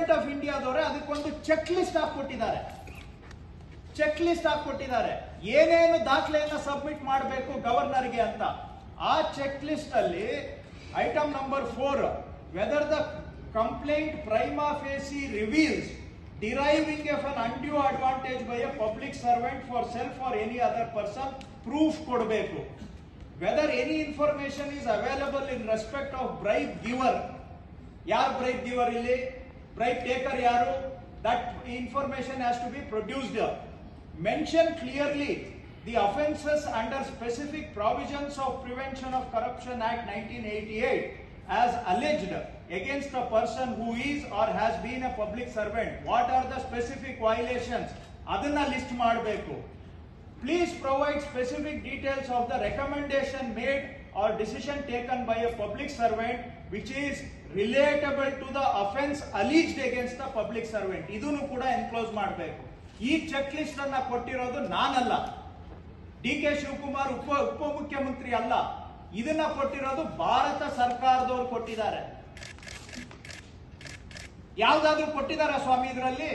Government of ಇಂಡಿಯಾದವರೇ ಅದಕ್ಕೊಂದು check list ಹಾಕೊಟ್ಟಿದ್ದಾರೆ. Check list ಹಾಕೊಟ್ಟಿದ್ದಾರೆ ಏನೇನು ದಾಖಲೆಯನ್ನ submit ಮಾಡಬೇಕು ಗವರ್ನರ್ಗೆ ಅಂತ. ಆ ಚೆಕ್ ಲಿಸ್ಟ್ ಅಲ್ಲಿ item number 4, whether the complaint Prima ಫೇಸಿ reveals deriving of an undue advantage by a public servant for self or any other person, proof ಕೊಡಬೇಕು. Whether any information is available in respect of bribe giver, ಯಾರು bribe giver ಇಲ್ಲಿ, bribe taker ಯಾರು, that information has to be produced. Mention clearly the offences under specific provisions of Prevention of Corruption Act 1988 as alleged against a person who is or has been a public servant. What are the specific violations? Adanna list ಮಾಡಬೇಕು. Please provide specific details of the recommendation made or decision taken by a public servant which is relatable to the offense alleged against the public servant. ಇದನ್ನು ಕೂಡ enclose ಮಾಡಬೇಕು. ಈ check list ಅನ್ನ ಕೊಟ್ಟಿರೋದು ನಾನಲ್ಲ, D K Shivakumar ಉಪಮುಖ್ಯಮಂತ್ರಿ ಅಲ್ಲ, ಇದನ್ನ ಕೊಟ್ಟಿರೋದು ಭಾರತ ಸರ್ಕಾರದವರು ಕೊಟ್ಟಿದ್ದಾರೆ. ಯಾವ್ದಾದ್ರು ಕೊಟ್ಟಿದಾರ ಸ್ವಾಮಿ ಇದರಲ್ಲಿ?